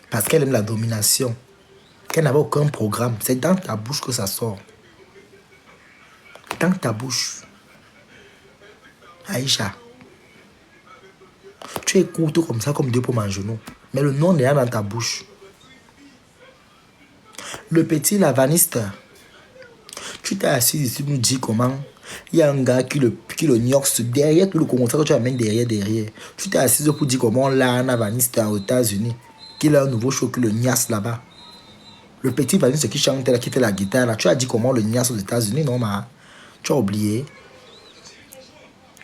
Parce qu'elle aime la domination. Qu'elle n'avait aucun programme. C'est dans ta bouche que ça sort. Dans ta bouche. Aïcha. Tu écoutes comme ça, comme deux pommes en genou. Mais le nom est là dans ta bouche. Le petit lavaniste. Tu t'es assis ici, tu nous dis comment. Il y a un gars qui le gnoxe derrière tout le commentaire que tu amènes derrière. Tu t'es assis pour dire comment là, un lavaniste aux États-Unis. Qu'il a un nouveau show que le niasse là-bas. Le petit lavaniste qui chante là, qui fait la guitare là. Tu as dit comment le niasse aux États-Unis, non, ma? Tu as oublié.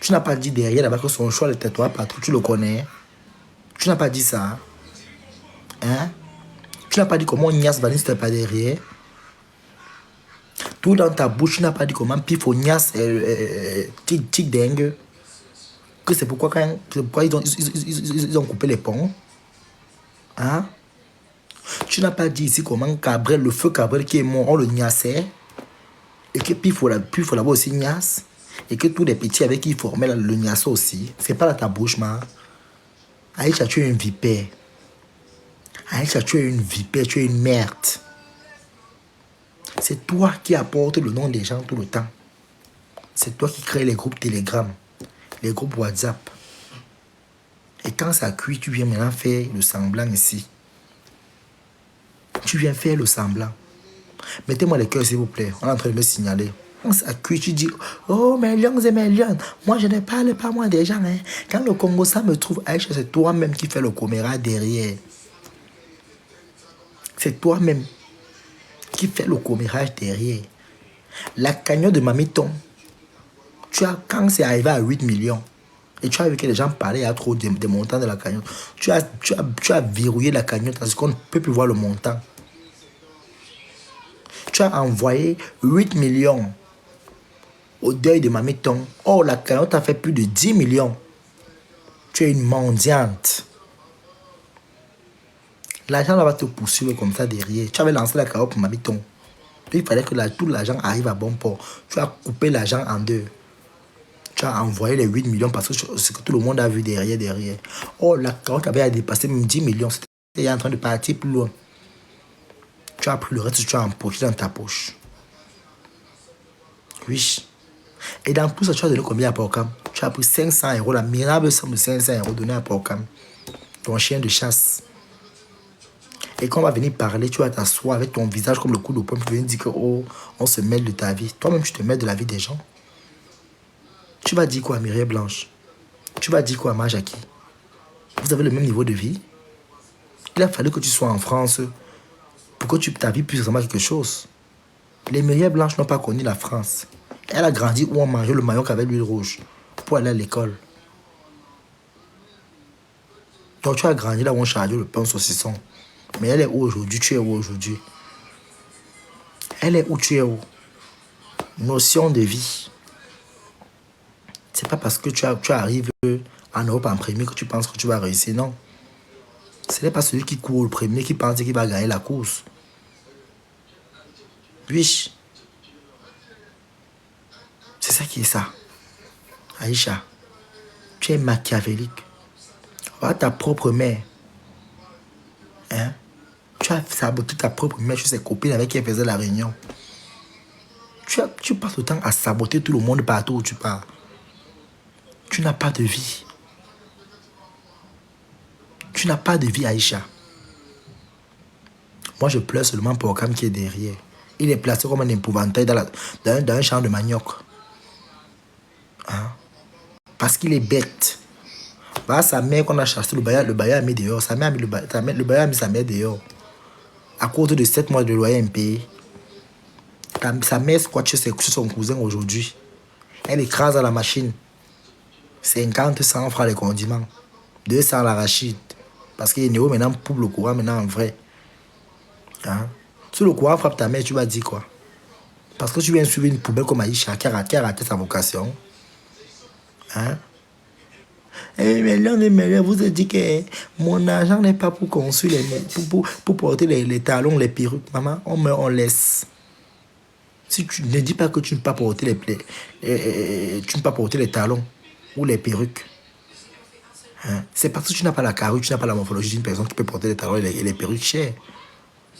Tu n'as pas dit derrière là-bas que son choix était toi, patron. Tu le connais. Tu n'as pas dit ça. Hein? Tu n'as pas dit comment niasse lavaniste n'est pas derrière. Tout dans ta bouche, tu n'as pas dit comment pifonias tic dingue. Que c'est pourquoi, ils ont coupé les ponts. Hein? Tu n'as pas dit ici comment Cabrel, le feu Cabrel qui est mort, on le niassait. Et que Pifo là-bas aussi niasse. Et que tous les petits avec qui ils formaient le niasse aussi. C'est pas dans ta bouche, ma. Aïcha, tu es une vipère. Aïcha, tu es une vipère, tu es une merde. C'est toi qui apportes le nom des gens tout le temps. C'est toi qui crée les groupes Telegram, les groupes WhatsApp. Et quand ça cuit, tu viens maintenant faire le semblant ici. Tu viens faire le semblant. Mettez-moi les cœurs, s'il vous plaît. On est en train de me signaler. Quand ça cuit, tu dis, oh, mes lions et mes lions. Moi, je ne parle pas, moi, des gens. Hein. Quand le Congo, ça me trouve, Aïcha, c'est toi-même qui fais le coméra derrière. C'est toi-même qui fait le commérage derrière. La cagnotte de Mamiton, quand c'est arrivé à 8 millions, et tu as vu que les gens parlaient, il y a trop de montants de la cagnotte, tu as verrouillé la cagnotte parce qu'on ne peut plus voir le montant. Tu as envoyé 8 millions au deuil de Mamiton. Oh, la cagnotte a fait plus de 10 millions. Tu es une mendiante. L'argent va te poursuivre comme ça derrière. Tu avais lancé la cagnotte pour Mamiton. Il fallait que tout l'argent arrive à bon port. Tu as coupé l'argent en deux. Tu as envoyé les 8 millions parce que c'est que tout le monde a vu derrière. Oh, la carotte avait dépassé même 10 millions. C'était en train de partir plus loin. Tu as pris le reste, tu as empoché dans ta poche. Oui. Et dans tout ça, tu as donné combien à Porcam? Tu as pris 500 €, la mirable somme de 500 € donnée à Porcam. Ton chien de chasse. Et quand on va venir parler, tu vas t'asseoir avec ton visage comme le coup de poing pour venir dire que, oh, on se mêle de ta vie. Toi-même, tu te mêles de la vie des gens. Tu vas dire quoi à Mireille Blanche? Tu vas dire quoi à Majaki? Vous avez le même niveau de vie? Il a fallu que tu sois en France pour que ta vie puisse ressembler à quelque chose. Les Mireille Blanches n'ont pas connu la France. Elle a grandi où on mangeait le maillot avec l'huile rouge pour aller à l'école. Donc tu as grandi là où on chargeait le pain au saucisson. Mais elle est où aujourd'hui? Tu es où aujourd'hui? Elle est où? Tu es où? Notion de vie. C'est pas parce que tu arrives en Europe en premier que tu penses que tu vas réussir, non. Ce n'est pas celui qui court le premier qui pense qu'il va gagner la course. Oui. C'est ça qui est ça. Aïcha, tu es machiavélique. Va ta propre mère. Hein? Tu as saboté ta propre mère chez ses copines avec qui elle faisait la réunion. Tu passes le temps à saboter tout le monde partout où tu pars. Tu n'as pas de vie. Tu n'as pas de vie, Aïcha. Moi, je pleure seulement pour Okam qui est derrière. Il est placé comme un épouvantail dans un champ de manioc. Hein? Parce qu'il est bête. Bah, sa mère qu'on a chassé, le bailleur a mis dehors. Sa mère a mis le bailleur a mis sa mère dehors. À cause de 7 mois de loyer impayé. Sa mère squatte chez son cousin aujourd'hui. Elle écrase à la machine. 50, 100 francs les condiments. 200 l'arachide. Parce qu'il est néo maintenant pour le courant, maintenant en vrai. Hein? Si le courant frappe ta mère, tu vas dire quoi? Parce que tu viens suivre une poubelle comme Aïcha qui a raté sa vocation. Hein? Eh, mais l'un des meilleurs vous a dit que mon argent n'est pas pour construire, pour porter les talons, les perruques. Maman, on meurt, on laisse. Si tu ne dis pas que tu ne peux pas porter tu ne peux pas porter les talons ou les perruques. Hein? C'est parce que tu n'as pas la carrure, tu n'as pas la morphologie d'une personne qui peut porter les talons et les perruques chères.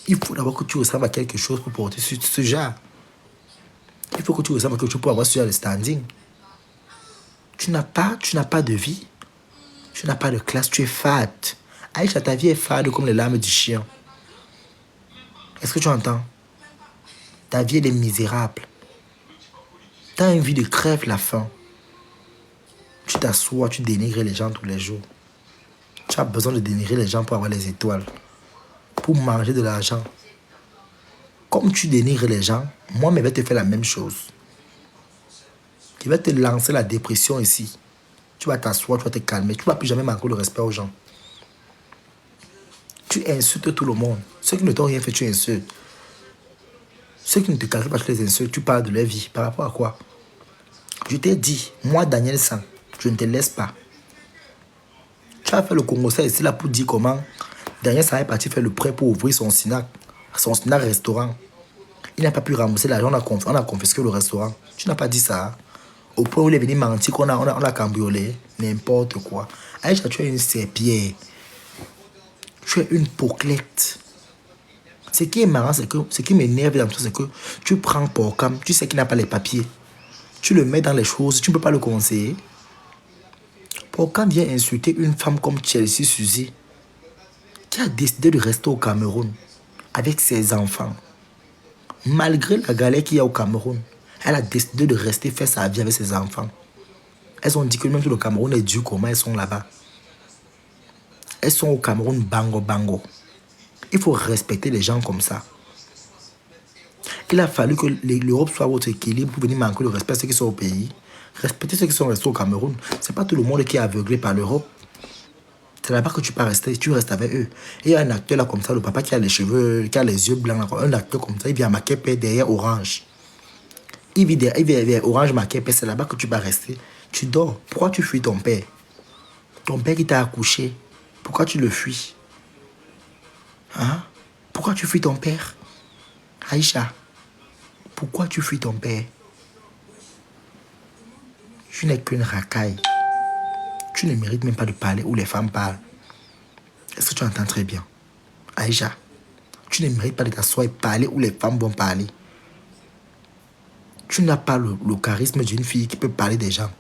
Il faut d'abord que tu ressembles à quelque chose pour porter ce genre. Il faut que tu ressembles à quelque chose pour avoir ce genre de standing. Tu n'as pas de vie. Tu n'as pas de classe, tu es fade. Aïcha, ta vie est fade comme les larmes du chien. Est-ce que tu entends? Ta vie, elle est misérable. Tu as une vie de crève la faim. Tu t'assois, tu dénigres les gens tous les jours. Tu as besoin de dénigrer les gens pour avoir les étoiles. Pour manger de l'argent. Comme tu dénigres les gens, moi, je vais te faire la même chose. Je vais te lancer la dépression ici. Tu vas t'asseoir, tu vas te calmer. Tu ne vas plus jamais manquer le respect aux gens. Tu insultes tout le monde. Ceux qui ne t'ont rien fait, tu insultes. Ceux qui ne te calculent pas, tu les insultes. Tu parles de leur vie. Par rapport à quoi? Je t'ai dit, moi, Daniel San, je ne te laisse pas. Tu as fait le Congo ça ici là pour dire comment Daniel San est parti faire le prêt pour ouvrir son snack restaurant. Il n'a pas pu rembourser l'argent, on a confisqué le restaurant. Tu n'as pas dit ça. Au point où il est venu mentir qu'on a cambriolé. N'importe quoi. Aïcha, tu es une serpillère. Tu es une poclette. Ce qui est marrant, c'est que ce qui m'énerve dans tout, c'est que tu prends Porcam, tu sais qu'il n'a pas les papiers. Tu le mets dans les choses, tu ne peux pas le conseiller. Porcam vient insulter une femme comme Chelsea Suzy, qui a décidé de rester au Cameroun avec ses enfants. Malgré la galère qu'il y a au Cameroun, elle a décidé de rester faire sa vie avec ses enfants. Elles ont dit que même si le Cameroun est dur, comment elles sont là-bas. Elles sont au Cameroun bango bango. Il faut respecter les gens comme ça. Il a fallu que l'Europe soit votre équilibre pour venir manquer le respect à ceux qui sont au pays. Respecter ceux qui sont restés au Cameroun. Ce n'est pas tout le monde qui est aveuglé par l'Europe. C'est là-bas que tu peux rester, tu restes avec eux. Et il y a un acteur là comme ça, le papa qui a les cheveux, qui a les yeux blancs, là, un acteur comme ça, il vient à Makepe derrière Orange. Il vit derrière Orange Makepe, c'est là-bas que tu vas rester. Tu dors. Pourquoi tu fuis ton père? Ton père qui t'a accouché. Pourquoi tu le fuis? Hein? Pourquoi tu fuis ton père? Aïcha, pourquoi tu fuis ton père? Tu n'es qu'une racaille. Tu ne mérites même pas de parler où les femmes parlent. Est-ce que tu entends très bien? Aïcha, tu ne mérites pas de t'asseoir et parler où les femmes vont parler. Tu n'as pas le charisme d'une fille qui peut parler des gens.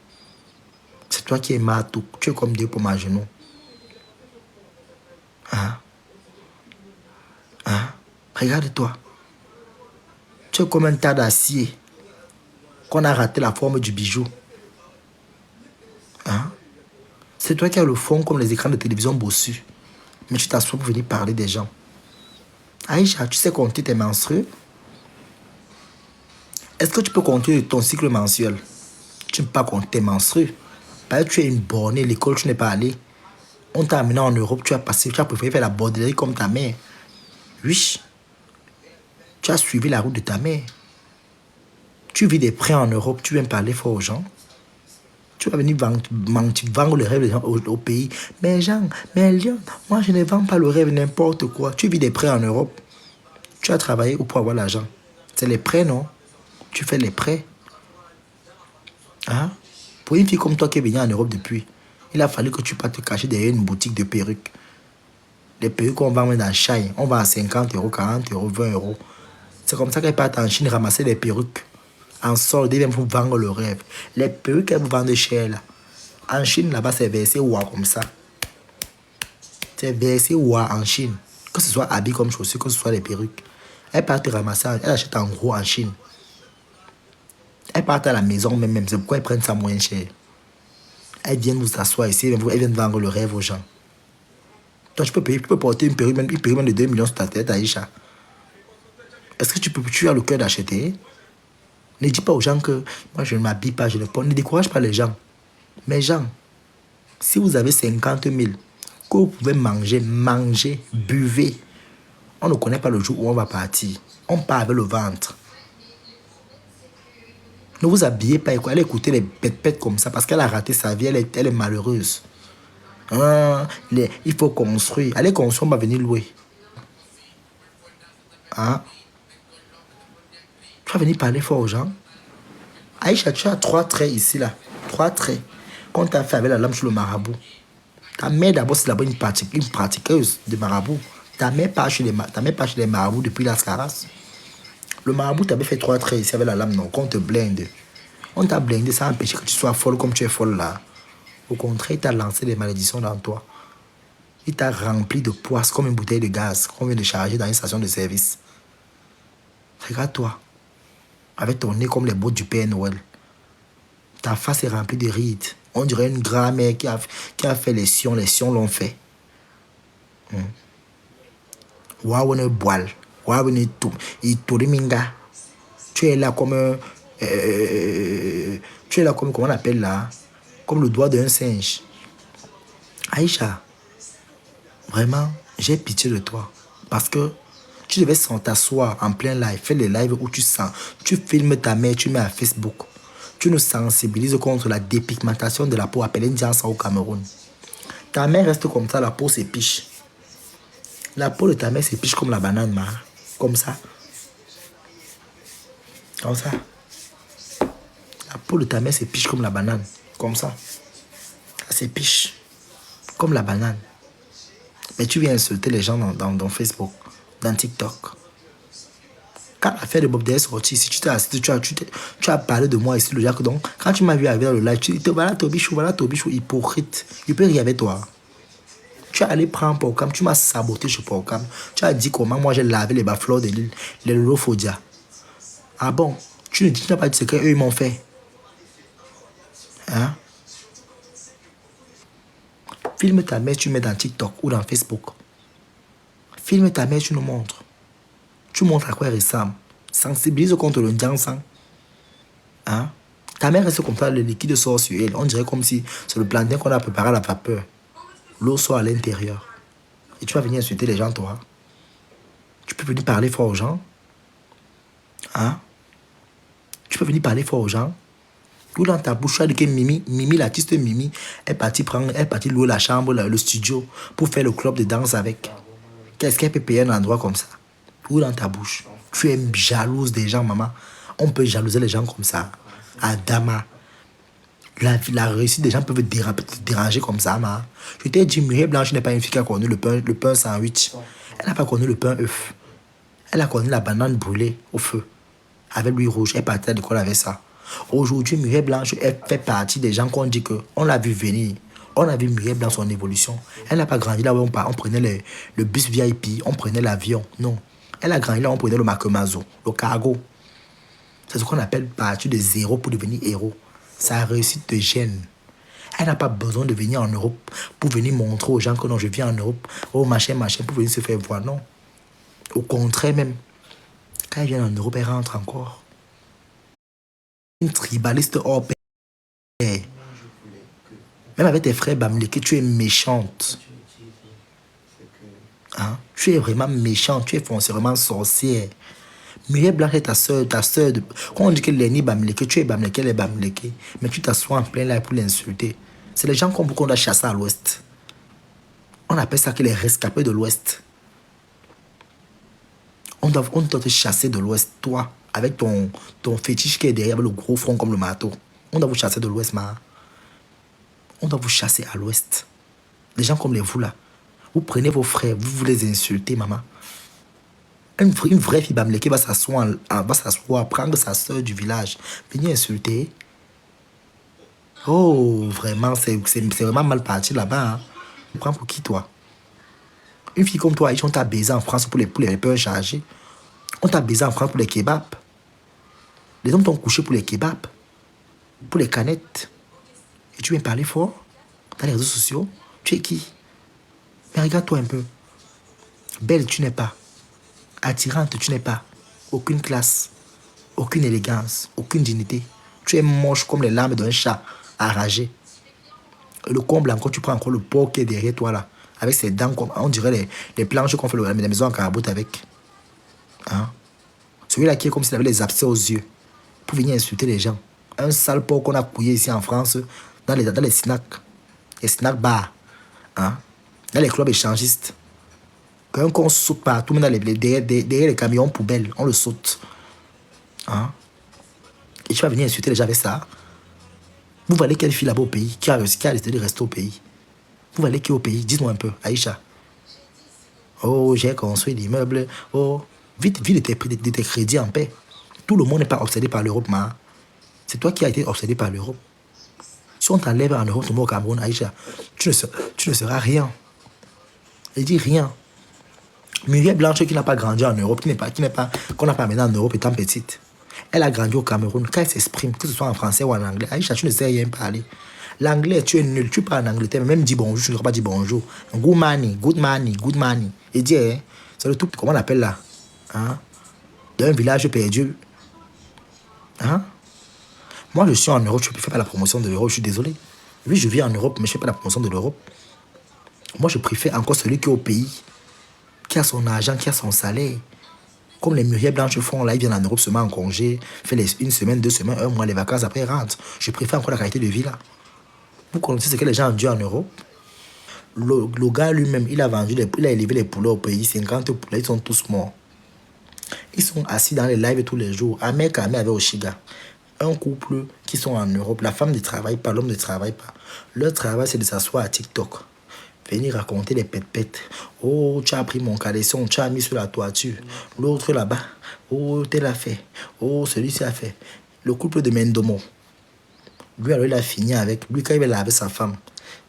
C'est toi qui es matou. Tu es comme Dieu pour ma genou. Hein? Hein? Regarde-toi. Tu es comme un tas d'acier qu'on a raté la forme du bijou. Hein? C'est toi qui as le fond comme les écrans de télévision bossus. Mais tu t'assois pour venir parler des gens. Aïcha, tu sais compter tes menstrues? Est-ce que tu peux compter ton cycle mensuel? Tu ne peux pas compter tes menstrues. Parce que tu es une bornée, l'école, tu n'es pas allé. On t'a amené en Europe, tu as préféré faire la bordellerie comme ta mère. Oui. Tu as suivi la route de ta mère. Tu vis des prêts en Europe, tu viens parler fort aux gens. Tu vas venir vendre le rêve des gens au pays. Mais Jean, mais Lyon, moi je ne vends pas le rêve n'importe quoi. Tu vis des prêts en Europe. Tu as travaillé pour avoir l'argent. C'est les prêts, non? Tu fais les prêts. Hein? Pour une fille comme toi qui est venue en Europe depuis, il a fallu que tu partes te cacher derrière une boutique de perruques. Les perruques qu'on vend dans Chine, on vend à 50 euros, 40 euros, 20 euros. C'est comme ça qu'elle part en Chine ramasser des perruques. En solde, ils viennent vous vendre le rêve. Les perruques qu'elles vous vendent cher là. En Chine, là-bas, c'est versé ouah comme ça. C'est versé ouah en Chine. Que ce soit habillé comme chaussures, que ce soit les perruques. Elle part te ramasser, elle achète en gros en Chine. Elle part à la maison même. C'est pourquoi ils prennent ça moins cher. Elles viennent vous asseoir ici, elles viennent vendre le rêve aux gens. Toi, tu peux porter une perruque même de 2 millions sur ta tête, Aïcha. Est-ce que tu as le cœur d'acheter? Ne dis pas aux gens que moi je ne m'habille pas, je ne porte. Ne décourage pas les gens. Mais gens, si vous avez 50 000, que vous pouvez manger, buvez. On ne connaît pas le jour où on va partir. On part avec le ventre. Ne vous habillez pas et allez écouter les pètes comme ça parce qu'elle a raté sa vie, elle est malheureuse. Hein? Il faut construire. Allez construire, on va venir louer. Hein? Tu vas venir parler fort aux gens. Aïcha, tu as 3 traits ici, là. 3 traits qu'on t'a fait avec la lame sur le marabout. Ta mère, d'abord, c'est d'abord une pratiqueuse de marabout. Ta mère part chez les marabouts depuis Las Caras. Le marabout t'avait fait 3 traits ici avec la lame, non, qu'on te blinde. On t'a blindé, ça empêche que tu sois folle comme tu es folle là. Au contraire, il t'a lancé des malédictions dans toi. Il t'a rempli de poisse comme une bouteille de gaz qu'on vient de charger dans une station de service. Regarde-toi, avec ton nez comme les bottes du Père Noël. Ta face est remplie de rides. On dirait une grand-mère qui a fait les sions l'ont fait. Waouh, on boile. Waouh, on tout. Minga. Tu es là comme tu es là comme, comment on appelle là? Comme le doigt d'un singe. Aïcha, vraiment, j'ai pitié de toi. Parce que tu devais t'asseoir en plein live, faire les lives où tu sens. Tu filmes ta mère, tu mets à Facebook. Tu nous sensibilises contre la dépigmentation de la peau appelée Ndiansa au Cameroun. Ta mère reste comme ça, la peau s'épiche. La peau de ta mère s'épiche comme la banane, ma. Comme ça. Comme ça. La peau de ta mère s'épiche comme la banane. Comme ça. Ça s'épiche. Comme la banane. Mais tu viens insulter les gens dans Facebook, dans TikTok. Quand l'affaire de Bob Day est sortie, si tu as parlé de moi ici, le Jacques, donc, quand tu m'as vu avec le live, tu te voilà Tobichou, hypocrite. Je peux rien avec toi. Tu es allé prendre Porcam, tu m'as saboté chez Porcam. Tu as dit comment moi j'ai lavé les baflores de l'île, les Lolofodia. Ah bon, tu n'as pas dit ce qu'eux ils m'ont fait. Hein? Filme ta mère, tu mets dans TikTok ou dans Facebook. Filme ta mère, tu nous montres. Tu montres à quoi elle ressemble. Sensibilise contre le Ndiansan. Hein? Ta mère reste comme ça, le liquide sort sur elle. On dirait comme si c'est le plantain qu'on a préparé à la vapeur. L'eau sort à l'intérieur. Et tu vas venir insulter les gens, toi. Tu peux venir parler fort aux gens. Hein? Tu peux venir parler fort aux gens. Tout dans ta bouche, tu as dit que Mimi, l'artiste Mimi, est partie louer la chambre, le studio, pour faire le club de danse avec. Qu'est-ce qu'elle peut payer un endroit comme ça? Tout dans ta bouche. Tu es jalouse des gens, maman. On peut jalouser les gens comme ça. Adama. La réussite des gens peuvent te déranger comme ça, maman. Je t'ai dit, Mireille Blanche n'est pas une fille qui a connu le pain sandwich. Elle n'a pas connu le pain œuf. Elle a connu la banane brûlée au feu. Avec l'huile rouge. Elle partait à l'école avec ça. Aujourd'hui, Mireille Blanche, elle fait partie des gens qu'on dit qu'on l'a vu venir. On a vu Mireille Blanche, son évolution. Elle n'a pas grandi là où on prenait le bus VIP, on prenait l'avion. Non. Elle a grandi là où on prenait le Makemazo, le cargo. C'est ce qu'on appelle partir de zéro pour devenir héros. Sa réussite de gêne. Elle n'a pas besoin de venir en Europe pour venir montrer aux gens que non, je viens en Europe, oh machin, pour venir se faire voir. Non. Au contraire même, quand elle vient en Europe, elle rentre encore. Une tribaliste hors pair. Même avec tes frères Bamileke, tu es méchante. Hein? Tu es vraiment méchante, tu es foncièrement sorcière. Mireille Blanche est ta soeur. Quand on dit que Lenny Bamileke, tu es Bamileke, elle est Bamileke. Mais tu t'assois en plein là pour l'insulter. C'est les gens qu'on doit chasser à l'ouest. On appelle ça que les rescapés de l'ouest. On doit te chasser de l'ouest, toi, avec ton fétiche qui est derrière, avec le gros front comme le marteau. On doit vous chasser de l'ouest, ma. On doit vous chasser à l'ouest. Des gens comme les vous là. Vous prenez vos frères, vous les insultez, maman. Une vraie fille Bamileke va s'asseoir, prendre sa soeur du village, venir insulter. Oh, vraiment, c'est vraiment mal parti là-bas. Hein. Tu prends pour qui, toi? Une fille comme toi, on t'a baisé en France pour les pains chargés. On t'a baisé en France pour les kebabs. Les hommes t'ont couché pour les kebabs, pour les canettes. Et tu viens parler fort dans les réseaux sociaux. Tu es qui? Mais regarde-toi un peu. Belle, tu n'es pas. Attirante, tu n'es pas. Aucune classe, aucune élégance, aucune dignité. Tu es moche comme les larmes d'un chat enragé. Et le comble encore, tu prends encore le porc qui est derrière toi là. Avec ses dents, on dirait les planches qu'on fait la maison en caraboute avec. Hein? Celui-là qui est comme s'il avait les abcès aux yeux. Pour venir insulter les gens. Un sale porc qu'on a couillé ici en France dans les snacks. Les snack bars. Hein? Dans les clubs échangistes. Quand on saute partout, derrière les camions poubelles, on le saute. Hein? Et tu vas venir insulter les gens avec ça. Vous valez quelle fille là-bas au pays qui a décidé de rester au pays? Vous allez qui au pays? Dites-moi un peu, Aïcha. Oh, j'ai construit des meubles. Oh, vite, vite de tes crédits en paix. Tout le monde n'est pas obsédé par l'Europe, ma. C'est toi qui as été obsédé par l'Europe. Si on t'enlève en Europe, au Cameroun, Aïcha, tu ne seras rien. Je dis rien. Muriel Blanche qui n'a pas grandi en Europe, qu'on n'a pas amené en Europe étant petite. Elle a grandi au Cameroun. Quand elle s'exprime, que ce soit en français ou en anglais, Aïcha, tu ne sais rien parler. L'anglais, tu es nul. Tu parles en Angleterre, même dis bonjour, tu ne dois pas dire bonjour. Good money, good money, good money. Et dis, hein, c'est le tout, comment on appelle là? Hein? D'un village perdu. Hein? Moi, je suis en Europe, je ne fais pas la promotion de l'Europe, je suis désolé. Oui, je vis en Europe, mais je ne fais pas la promotion de l'Europe. Moi, je préfère encore celui qui est au pays, qui a son argent, qui a son salaire. Comme les Muriel Blanche font, là, ils viennent en Europe seulement en congé, fait une semaine, 2 semaines, 1 mois, les vacances, après ils rentrent. Je préfère encore la qualité de vie là. Vous connaissez ce que les gens ont dû en Europe? Le gars lui-même, il a élevé les poulets au pays, 50 poulets, ils sont tous morts. Ils sont assis dans les lives tous les jours. Amé avec Oshiga. Un couple qui sont en Europe. La femme ne travaille pas, l'homme ne travaille pas. Leur travail, c'est de s'asseoir à TikTok. Venir raconter des pètes-pètes. Oh, tu as pris mon caleçon, tu as mis sur la toiture. L'autre là-bas. Oh, tel a fait. Oh, celui-ci a fait. Le couple de Mendomo. Lui, alors, il a fini avec. Lui, quand il va laver sa femme,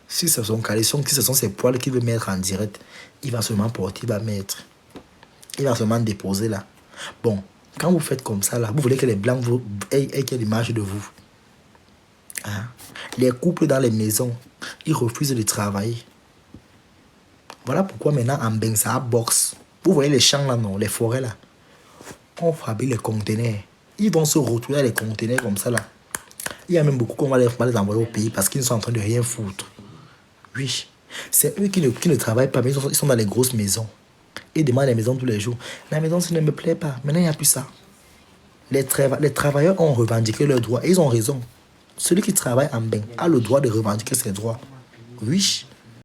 si c'est son caleçon, si ce sont ses poils qu'il veut mettre en direct, il va seulement porter, il va mettre. Il va seulement déposer là. Bon, quand vous faites comme ça là, vous voulez que les blancs aient l'image de vous. Hein? Les couples dans les maisons, ils refusent de travailler. Voilà pourquoi maintenant en Bensa box, vous voyez les champs là, non, les forêts là, on fabrique les conteneurs. Ils vont se retrouver dans les conteneurs comme ça là. Il y a même beaucoup qu'on va les envoyer au pays parce qu'ils sont en train de rien foutre. Oui, c'est eux qui ne travaillent pas, mais ils sont dans les grosses maisons. Ils demandent les maisons tous les jours. La maison, ça ne me plaît pas. Maintenant, il n'y a plus ça. Les travailleurs ont revendiqué leurs droits et ils ont raison. Celui qui travaille en bain a le droit de revendiquer ses droits. Oui.